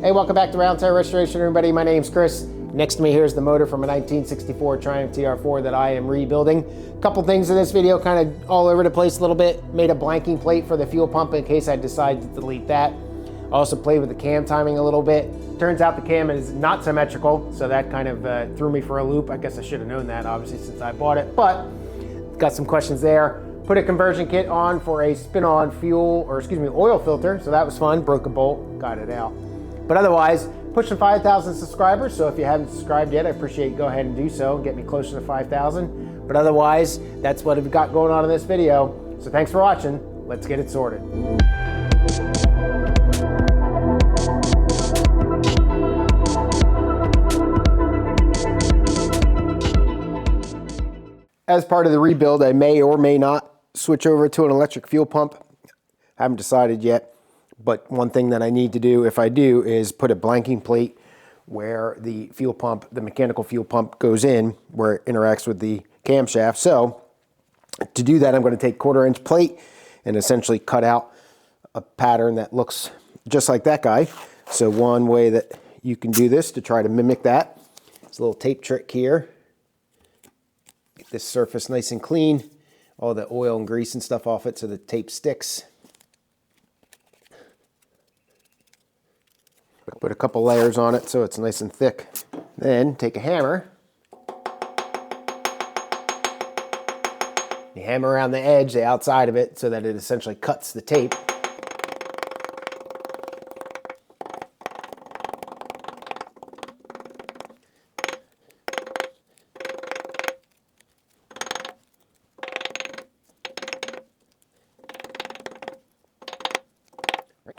Hey, welcome back to Roundtail Restoration, everybody. My name's Chris. Next to me here is the motor from a 1964 Triumph TR4 that I am rebuilding. A couple things in this video, kind of all over the place a little bit. Made a blanking plate for the fuel pump in case I decide to delete that. I also played with the cam timing a little bit. Turns out the cam is not symmetrical, so that kind of threw me for a loop. I guess I should have known that, obviously, since I bought it, but got some questions there. Put a conversion kit on for a spin-on oil filter, so that was fun. Broke a bolt, got it out. But otherwise, pushing 5,000 subscribers, so if you haven't subscribed yet, I appreciate you go ahead and do so, get me closer to 5,000. But otherwise, that's what we've got going on in this video. So thanks for watching. Let's get it sorted. As part of the rebuild, I may or may not switch over to an electric fuel pump. Haven't decided yet. But one thing that I need to do, if I do, is put a blanking plate where the fuel pump, the mechanical fuel pump goes in, where it interacts with the camshaft. So to do that, I'm going to take 1/4-inch plate and essentially cut out a pattern that looks just like that guy. So one way that you can do this to try to mimic that is a little tape trick here. Get this surface nice and clean, all the oil and grease and stuff off it so the tape sticks. Put a couple layers on it so it's nice and thick. Then take a hammer. You hammer around the edge, the outside of it, so that it essentially cuts the tape.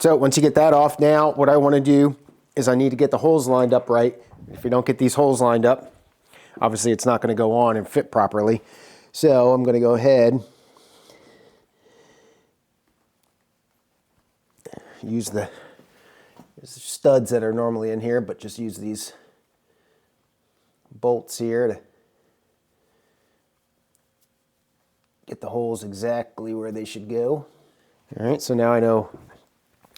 So once you get that off, now what I want to do is I need to get the holes lined up right. If you don't get these holes lined up, obviously it's not going to go on and fit properly. So I'm going to go ahead, use the studs that are normally in here, but just use these bolts here to get the holes exactly where they should go. All right, so now I know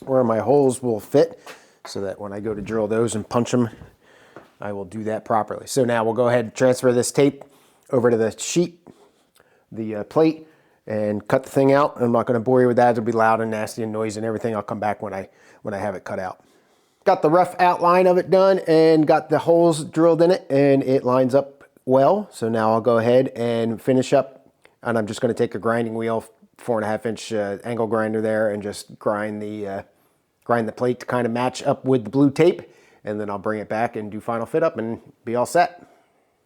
where my holes will fit so that when I go to drill those and punch them, I will do that properly. So now we'll go ahead and transfer this tape over to the sheet, the plate, and cut the thing out. I'm not going to bore you with that. It'll be loud and nasty and noisy and everything. I'll come back when I have it cut out. Got the rough outline of it done and got the holes drilled in it, and it lines up well. So now I'll go ahead and finish up, and I'm just going to take a grinding wheel, 4.5-inch angle grinder there, and just grind the plate to kind of match up with the blue tape, and then I'll bring it back and do final fit up and be all set.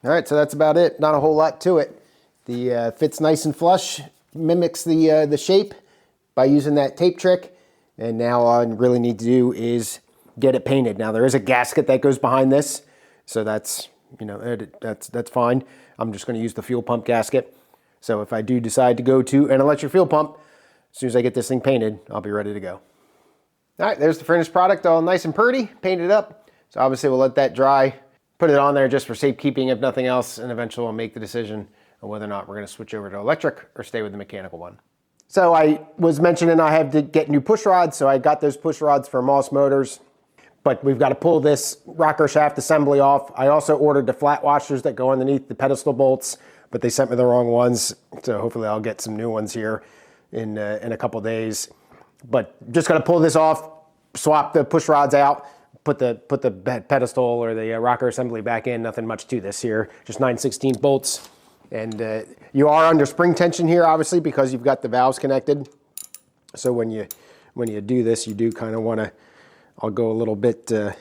All right, so that's about it. Not a whole lot to it. The fits nice and flush, mimics the shape by using that tape trick, and now all I really need to do is get it painted. Now there is a gasket that goes behind this, so that's, you know, that's fine. I'm just going to use the fuel pump gasket. So if I do decide to go to an electric fuel pump, as soon as I get this thing painted, I'll be ready to go. All right, there's the finished product, all nice and pretty, painted up. So obviously we'll let that dry, put it on there just for safekeeping if nothing else, and eventually we'll make the decision on whether or not we're gonna switch over to electric or stay with the mechanical one. So I was mentioning I have to get new push rods, so I got those push rods for Moss Motors, but we've got to pull this rocker shaft assembly off. I also ordered the flat washers that go underneath the pedestal bolts, but they sent me the wrong ones, so hopefully I'll get some new ones here in a couple days. But just gonna pull this off, swap the push rods out, put the pedestal or the rocker assembly back in. Nothing much to this here, just 9/16 bolts. And you are under spring tension here, obviously, because you've got the valves connected. So when you do this, you do kind of want to, I'll go a little bit and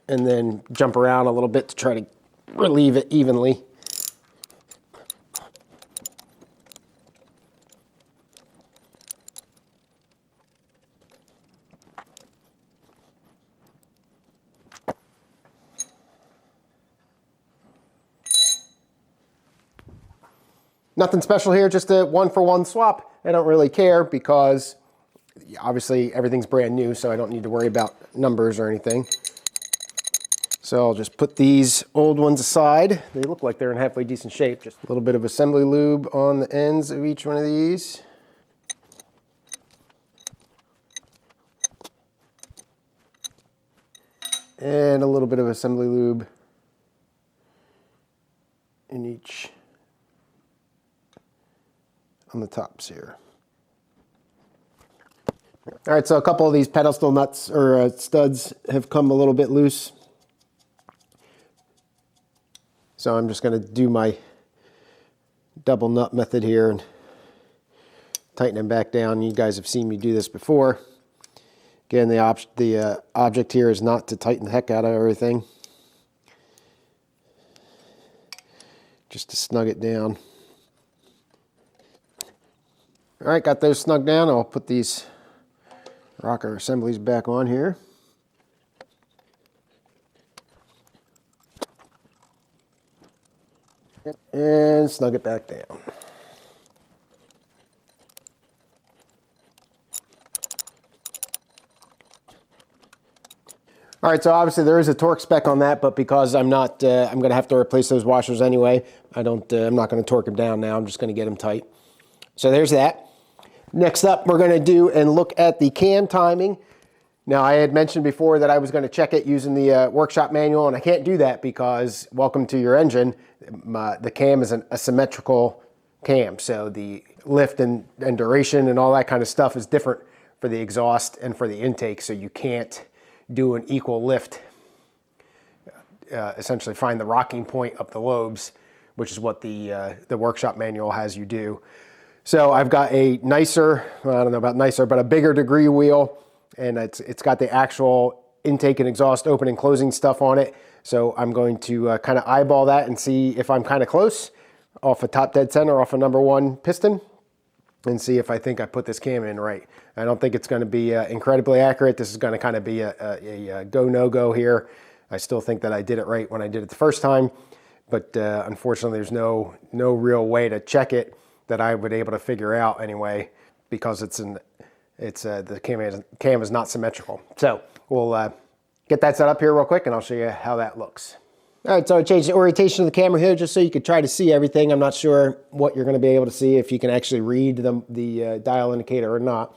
then jump around a little bit to try to relieve it evenly. Nothing special here, just a 1-for-1 swap. I don't really care because obviously everything's brand new, so I don't need to worry about numbers or anything. So I'll just put these old ones aside. They look like they're in halfway decent shape. Just a little bit of assembly lube on the ends of each one of these. and a little bit of assembly lube in each on the tops here. All right, so a couple of these pedestal nuts or studs have come a little bit loose. So I'm just going to do my double nut method here and tighten them back down. You guys have seen me do this before. Again, the object here is not to tighten the heck out of everything, just to snug it down. All right, got those snug down. I'll put these rocker assemblies back on here. And snug it back down. All right, so obviously there is a torque spec on that, but because I'm not, I'm going to have to replace those washers anyway. I'm not going to torque them down now. I'm just going to get them tight. So there's that. Next up, we're going to do and look at the cam timing. Now, I had mentioned before that I was going to check it using the workshop manual, and I can't do that because, welcome to your engine, the cam is a symmetrical cam. So the lift and duration and all that kind of stuff is different for the exhaust and for the intake. So you can't do an equal lift, essentially find the rocking point of the lobes, which is what the workshop manual has you do. So I've got a nicer, well, I don't know about nicer, but a bigger degree wheel, and it's got the actual intake and exhaust open and closing stuff on it. So I'm going to kind of eyeball that and see if I'm kind of close off a top dead center, off a #1 piston, and see if I think I put this cam in right. I don't think it's going to be incredibly accurate. This is going to kind of be a go, no go here. I still think that I did it right when I did it the first time, but unfortunately there's no real way to check it that I would be able to figure out anyway, because the cam is not symmetrical. So we'll get that set up here real quick and I'll show you how that looks. All right, so I changed the orientation of the camera here just so you could try to see everything. I'm not sure what you're going to be able to see, if you can actually read the dial indicator or not.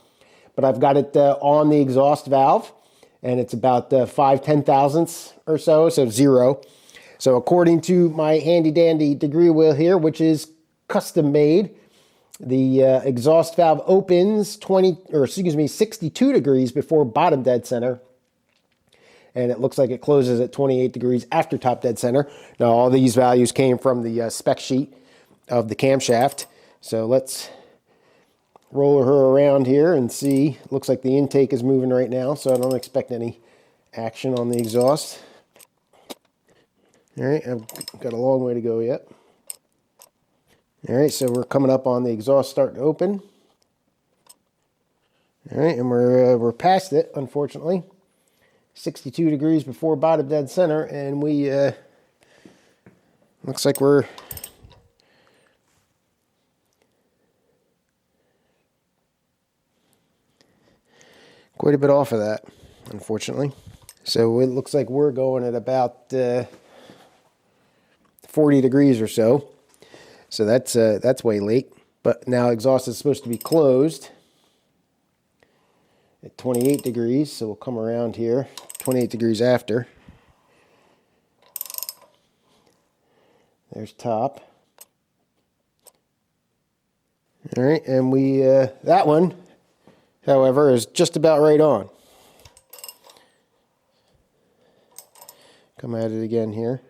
But I've got it on the exhaust valve, and it's about 5/10 thousandths or so 0. So according to my handy dandy degree wheel here, which is custom made, the exhaust valve opens 62 degrees before bottom dead center. And it looks like it closes at 28 degrees after top dead center. Now, all these values came from the spec sheet of the camshaft. So let's roll her around here and see. It looks like the intake is moving right now, so I don't expect any action on the exhaust. All right, I've got a long way to go yet. All right, so we're coming up on the exhaust starting to open. All right, and we're past it, unfortunately. 62 degrees before bottom dead center, and we looks like we're quite a bit off of that, unfortunately. So it looks like we're going at about 40 degrees or so. So that's way late. But now exhaust is supposed to be closed at 28 degrees, so we'll come around here 28 degrees after. There's top. All right, and we that one, however, is just about right on. Come at it again here.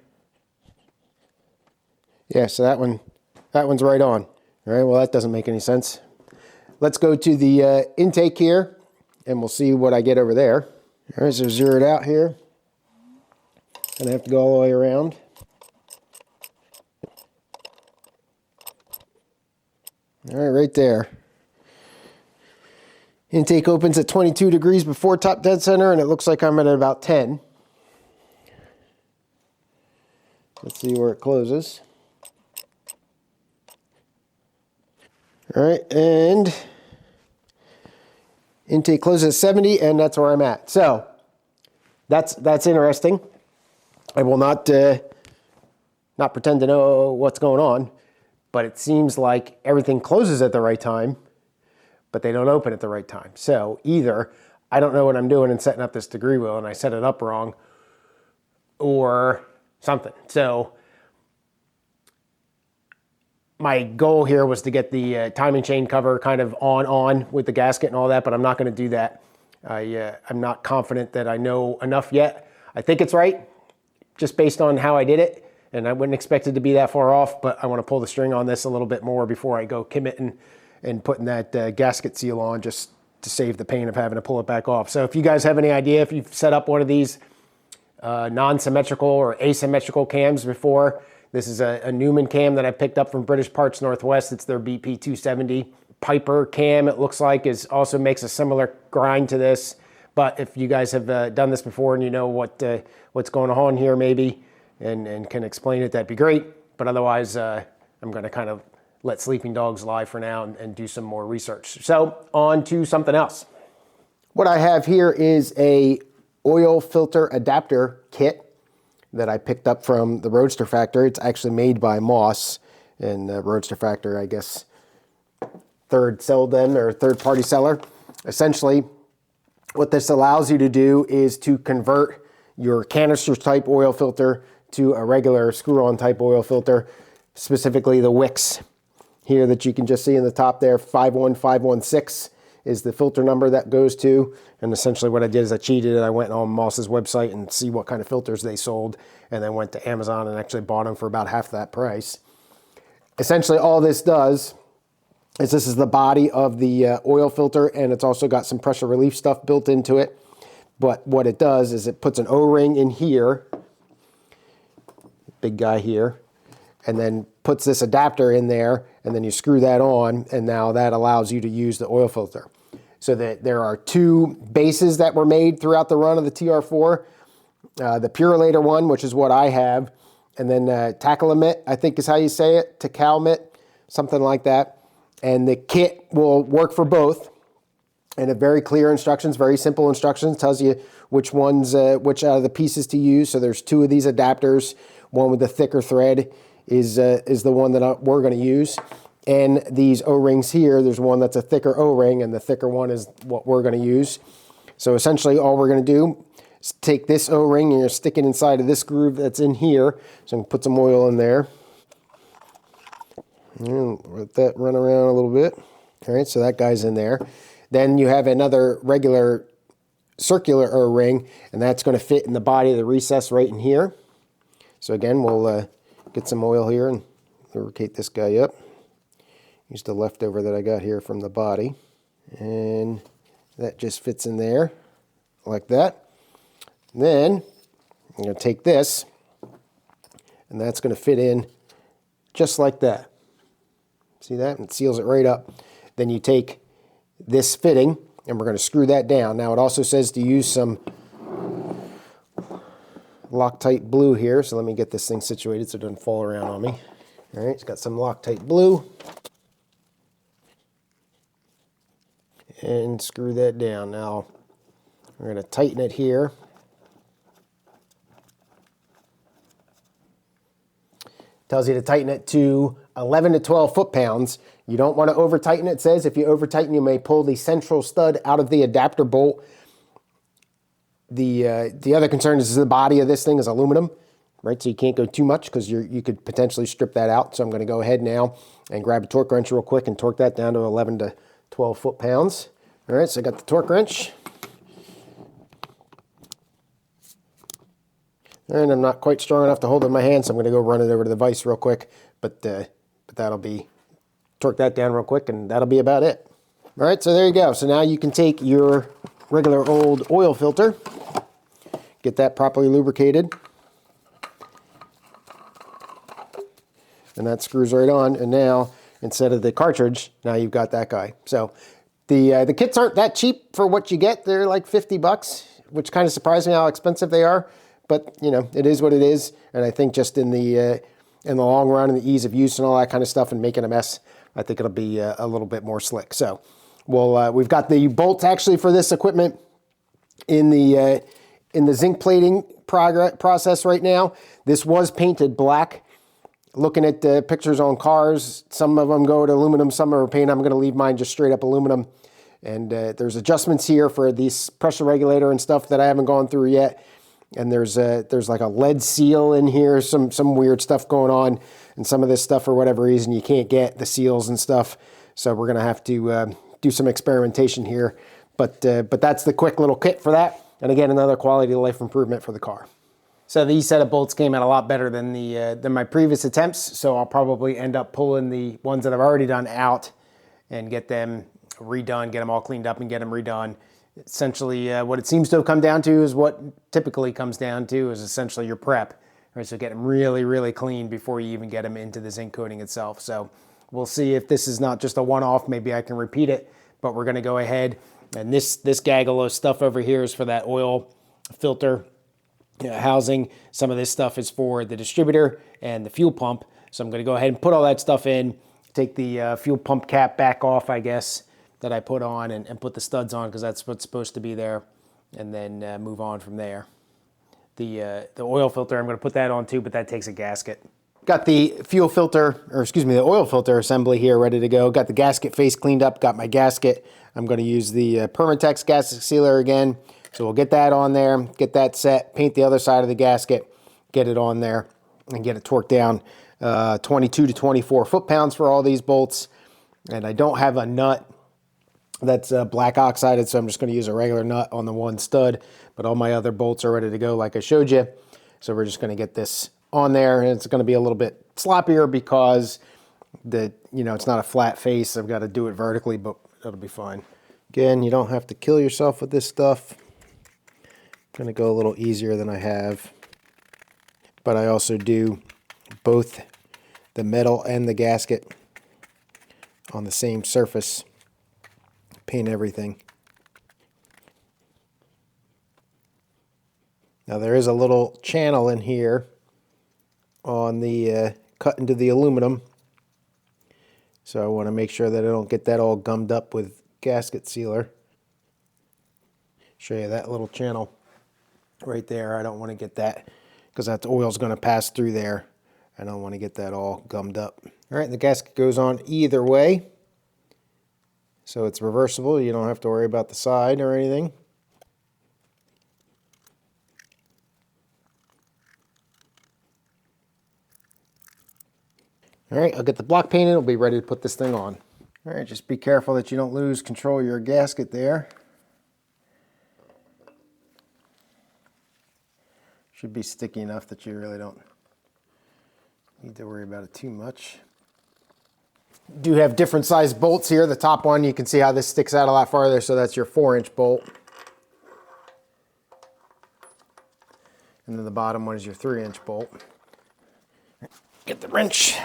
Yeah, so that one's right on. All right, well, that doesn't make any sense. Let's go to the intake here, and we'll see what I get over there. All right, so zero it out here. And I have to go all the way around. All right, right there. Intake opens at 22 degrees before top dead center, and it looks like I'm at about 10. Let's see where it closes. All right, and intake closes at 70, and that's where I'm at. So that's interesting. I will not pretend to know what's going on, but it seems like everything closes at the right time, but they don't open at the right time. So either I don't know what I'm doing in setting up this degree wheel and I set it up wrong, or something. So my goal here was to get the timing chain cover kind of on with the gasket and all that, but I'm not going to do that. I'm not confident that I know enough yet. I think it's right, just based on how I did it, and I wouldn't expect it to be that far off, but I want to pull the string on this a little bit more before I go committing and putting that gasket seal on, just to save the pain of having to pull it back off. So if you guys have any idea, if you've set up one of these non-symmetrical or asymmetrical cams before, this is a Newman cam that I picked up from British Parts Northwest. It's their BP270. Piper cam, it looks like, also makes a similar grind to this. But if you guys have done this before and you know what's going on here maybe and can explain it, that'd be great. But otherwise, I'm going to kind of let sleeping dogs lie for now and do some more research. So on to something else. What I have here is a oil filter adapter kit that I picked up from the Roadster factory. It's actually made by Moss, and the Roadster factory, I guess, third party seller. Essentially, what this allows you to do is to convert your canister type oil filter to a regular screw-on type oil filter, specifically the wicks here that you can just see in the top there. 51516 is the filter number that goes to. And essentially what I did is I cheated and I went on Moss's website and see what kind of filters they sold, and then went to Amazon and actually bought them for about half that price. Essentially all this does is this is the body of the oil filter, and it's also got some pressure relief stuff built into it. But what it does is it puts an O-ring in here, big guy here, and then puts this adapter in there, and then you screw that on, and now that allows you to use the oil filter. So that there are two bases that were made throughout the run of the TR4. The Purolator one, which is what I have, and then Tackle-A-Mitt, I think is how you say it, Tackle-A-Mitt, something like that. And the kit will work for both, and it very clear instructions, very simple instructions, tells you which ones, which out of the pieces to use. So there's two of these adapters. One with the thicker thread is the one that we're going to use. And these O-rings here, there's one that's a thicker O-ring, and the thicker one is what we're going to use. So essentially all we're going to do is take this O-ring and you're sticking inside of this groove that's in here. So I'm going to put some oil in there. And let that run around a little bit. All right, so that guy's in there. Then you have another regular circular O-ring, and that's going to fit in the body of the recess right in here. So again, we'll get some oil here and lubricate this guy up. Use the leftover that I got here from the body. And that just fits in there like that. And then I'm going to take this, and that's going to fit in just like that. See that? It seals it right up. Then you take this fitting, and we're going to screw that down. Now it also says to use some Loctite glue here, so let me get this thing situated so it doesn't fall around on me. All right, it's got some Loctite glue. And screw that down. Now we're going to tighten it here. Tells you to tighten it to 11 to 12 foot-pounds. You don't want to over-tighten it. It says if you over-tighten, you may pull the central stud out of the adapter bolt. The other concern is the body of this thing is aluminum, right? So you can't go too much because you could potentially strip that out. So I'm going to go ahead now and grab a torque wrench real quick and torque that down to 11 to 12 foot-pounds. All right, so I got the torque wrench. And I'm not quite strong enough to hold it in my hand, so I'm going to go run it over to the vise real quick. But that'll be, torque that down real quick, and that'll be about it. All right, so there you go. So now you can take your regular old oil filter, get that properly lubricated, and that screws right on. And now, instead of the cartridge, now you've got that guy. So the kits aren't that cheap for what you get. They're like 50 bucks, which kind of surprised me how expensive they are. But, you know, it is what it is. And I think just in the long run and the ease of use and all that kind of stuff and making a mess, I think it'll be a little bit more slick. So we've got the bolts actually for this equipment in the zinc plating process right now. This was painted black. Looking at the pictures on cars, some of them go to aluminum, some are paint. I'm going to leave mine just straight up aluminum. And there's adjustments here for this pressure regulator and stuff that I haven't gone through yet. and there's like a lead seal in here, some weird stuff going on, and some of this stuff for whatever reason you can't get the seals and stuff. So we're gonna have to do some experimentation here. But that's the quick little kit for that. And again, another quality of life improvement for the car. So these set of bolts came out a lot better than my previous attempts. So I'll probably end up pulling the ones that I've already done out and get them redone, get them all cleaned up and get them redone. Essentially, what it seems to have come down to is what typically comes down to is essentially your prep. Right? So get them really, really clean before you even get them into the zinc coating itself. So we'll see if this is not just a one-off. Maybe I can repeat it, but we're gonna go ahead. And this gaggle of stuff over here is for that oil filter housing. Some of this stuff is for the distributor and the fuel pump. So I'm gonna go ahead and put all that stuff in, take the fuel pump cap back off, I guess, that I put on and put the studs on because that's what's supposed to be there, and then move on from there. The oil filter, I'm gonna put that on too, but that takes a gasket. Got the fuel filter, or excuse me, the oil filter assembly here ready to go. Got the gasket face cleaned up, got my gasket. I'm gonna use the Permatex gasket sealer again. So we'll get that on there, get that set, paint the other side of the gasket, get it on there, and get it torqued down. 22 to 24 foot-pounds for all these bolts. And I don't have a nut that's black oxided, so I'm just gonna use a regular nut on the one stud, but all my other bolts are ready to go like I showed you. So we're just gonna get this on there, and it's gonna be a little bit sloppier because it's not a flat face. I've gotta do it vertically, but that'll be fine. Again, you don't have to kill yourself with this stuff. I'm gonna go a little easier than I have, but I also do both the metal and the gasket on the same surface. Paint everything. Now there is a little channel in here on the cut into the aluminum, so I want to make sure that I don't get that all gummed up with gasket sealer. Show you that little channel right there. I don't want to get that because that oil's going to pass through there. I don't want to get that all gummed up. All right, the gasket goes on either way. So it's reversible. You don't have to worry about the side or anything. All right, I'll get the block painted. I'll be ready to put this thing on. All right, just be careful that you don't lose control of your gasket there. Should be sticky enough that you really don't need to worry about it too much. Do have different sized bolts here. The top one, you can see how this sticks out a lot farther, so that's your 4-inch bolt. And then the bottom one is your 3-inch bolt. Get the wrench.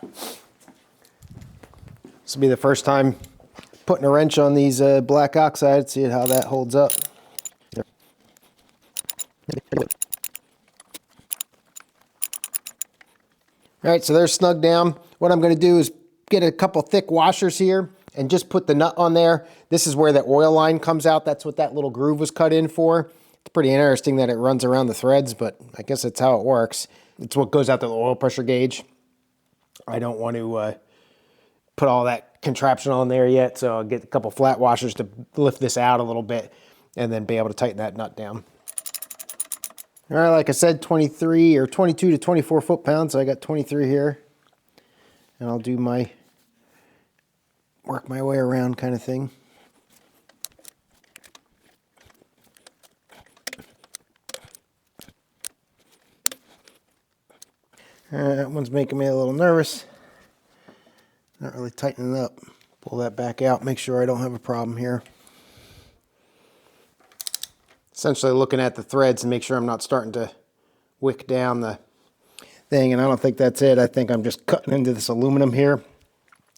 This will be the first time putting a wrench on these black oxide, see how that holds up. All right, so they're snug down. What I'm gonna do is get a couple thick washers here and just put the nut on there. This is where the oil line comes out. That's what that little groove was cut in for. It's pretty interesting that it runs around the threads, but I guess that's how it works. It's what goes out to the oil pressure gauge. I don't want to put all that contraption on there yet, so I'll get a couple flat washers to lift this out a little bit and then be able to tighten that nut down. All right, like I said, 23 or 22 to 24 foot-pounds, so I got 23 here. And I'll do my work my way around kind of thing. That one's making me a little nervous. Not really tightening up. Pull that back out, make sure I don't have a problem here. Essentially looking at the threads and make sure I'm not starting to wick down the thing, and I don't think that's it. I think I'm just cutting into this aluminum here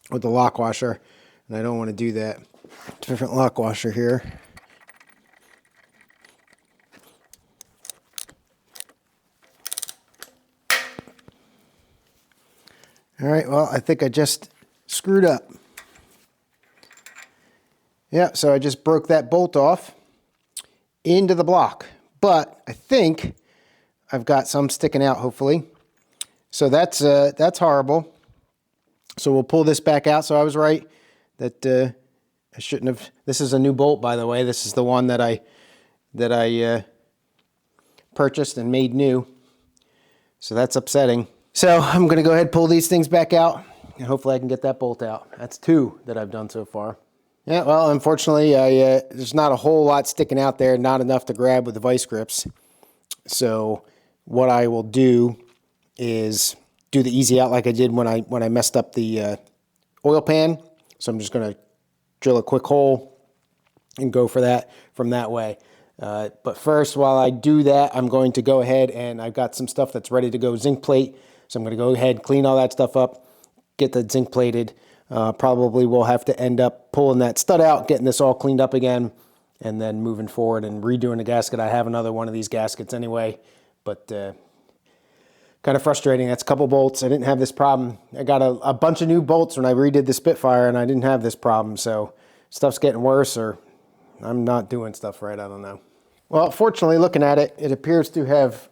with the lock washer, and I don't want to do that. Different lock washer here. All right, well, I think I just screwed up. Yeah, so I just broke that bolt off into the block, but I think I've got some sticking out, hopefully. So that's horrible. So we'll pull this back out. So I was right that I shouldn't have. This is a new bolt, by the way. This is the one that I purchased and made new. So that's upsetting. So I'm gonna go ahead and pull these things back out and hopefully I can get that bolt out. That's 2 that I've done so far. Yeah, well, unfortunately, there's not a whole lot sticking out there, not enough to grab with the vice grips. So what I will do is do the easy out like I did when I messed up the oil pan. So I'm just gonna drill a quick hole and go for that from that way. But first, while I do that, I'm going to go ahead and I've got some stuff that's ready to go zinc plate. So I'm going to go ahead, clean all that stuff up, get the zinc plated. Probably we'll have to end up pulling that stud out, getting this all cleaned up again, and then moving forward and redoing the gasket. I have another one of these gaskets anyway, but kind of frustrating. That's a couple bolts. I didn't have this problem. I got a bunch of new bolts when I redid the Spitfire, and I didn't have this problem. So stuff's getting worse, or I'm not doing stuff right. I don't know. Well, fortunately, looking at it, it appears to have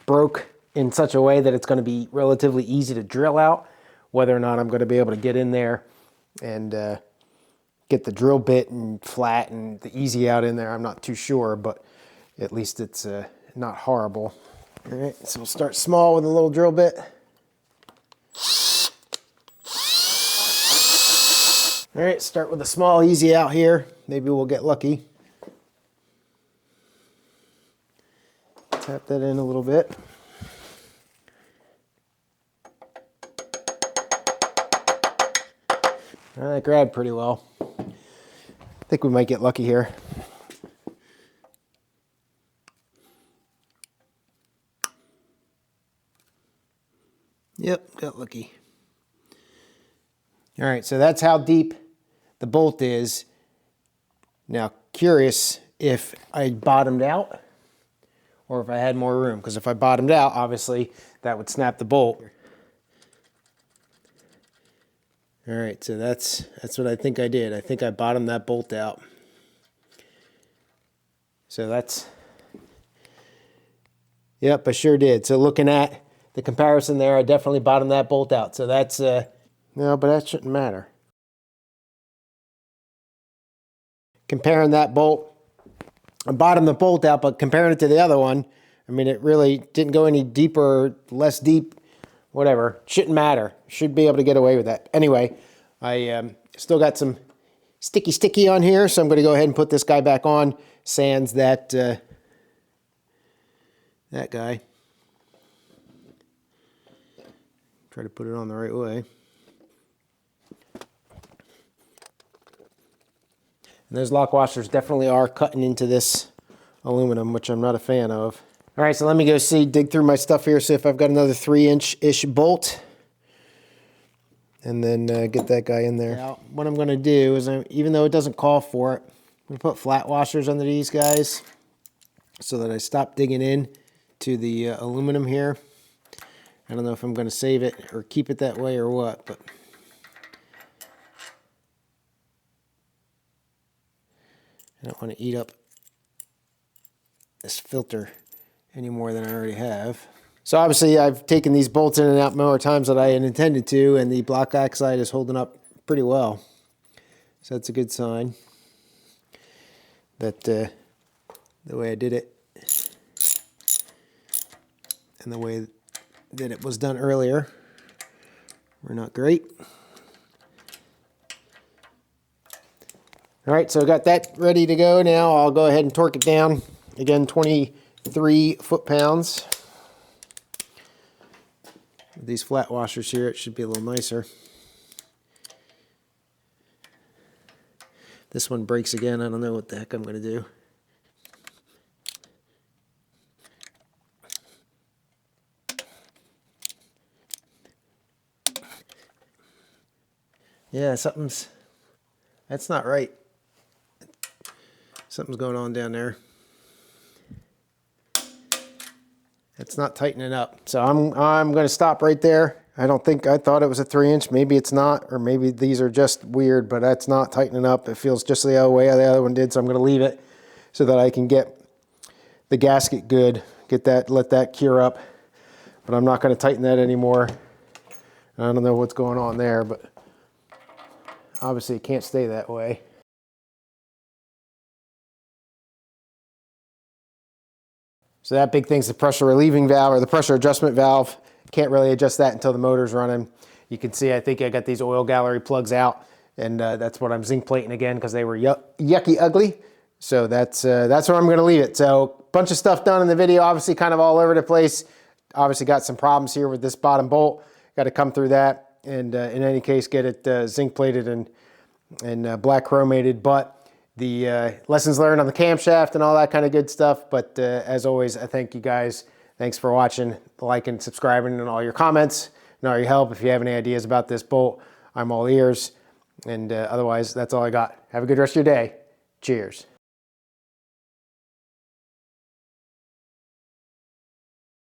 broke in such a way that it's going to be relatively easy to drill out. Whether or not I'm going to be able to get in there and get the drill bit and flat and the easy out in there, I'm not too sure, but at least it's not horrible. All right, so we'll start small with a little drill bit. All right, start with a small easy out here. Maybe we'll get lucky. Tap that in a little bit. That grabbed pretty well. I think we might get lucky here. Yep, got lucky. All right, so that's how deep the bolt is. Now, curious if I bottomed out or if I had more room, because if I bottomed out, obviously that would snap the bolt. All right, so that's what I think I did. I think I bottomed that bolt out. So that's, yep, I sure did. So looking at the comparison there, I definitely bottomed that bolt out. So that's, no, but that shouldn't matter. Comparing that bolt, I bottomed the bolt out, but comparing it to the other one, I mean, it really didn't go any deeper, less deep, whatever. Shouldn't matter. Should be able to get away with that. Anyway, I still got some sticky on here, so I'm going to go ahead and put this guy back on, sans that, that guy. Try to put it on the right way. And those lock washers definitely are cutting into this aluminum, which I'm not a fan of. All right, so let me go dig through my stuff here, see if I've got another 3-inch-ish bolt. And then get that guy in there. Now, what I'm gonna do is, even though it doesn't call for it, I'm gonna put flat washers under these guys so that I stop digging in to the aluminum here. I don't know if I'm gonna save it or keep it that way or what, but I don't want to eat up this filter any more than I already have. So obviously I've taken these bolts in and out more times than I had intended to, and the block oxide is holding up pretty well. So that's a good sign that the way I did it and the way that it was done earlier were not great. All right, so I got that ready to go now. I'll go ahead and torque it down. Again, 23 foot-pounds. With these flat washers here, it should be a little nicer. This one breaks again. I don't know what the heck I'm going to do. Yeah, that's not right. Something's going on down there. It's not tightening up. So I'm going to stop right there. I thought it was a 3-inch. Maybe it's not, or maybe these are just weird, but that's not tightening up. It feels just the other way the other one did. So I'm going to leave it so that I can get the gasket good, let that cure up. But I'm not going to tighten that anymore. I don't know what's going on there, but obviously it can't stay that way. So that big thing's the pressure relieving valve, or the pressure adjustment valve. Can't really adjust that until the motor's running. You can see, I think I got these oil gallery plugs out, and that's what I'm zinc plating again because they were yucky ugly. So that's where I'm going to leave it. So bunch of stuff done in the video, obviously kind of all over the place. Obviously got some problems here with this bottom bolt. Got to come through that, and in any case, get it zinc plated and black chromated. But the lessons learned on the camshaft and all that kind of good stuff. But as always, I thank you guys. Thanks for watching, liking, subscribing, and all your comments and all your help. If you have any ideas about this bolt, I'm all ears. And otherwise, that's all I got. Have a good rest of your day. Cheers.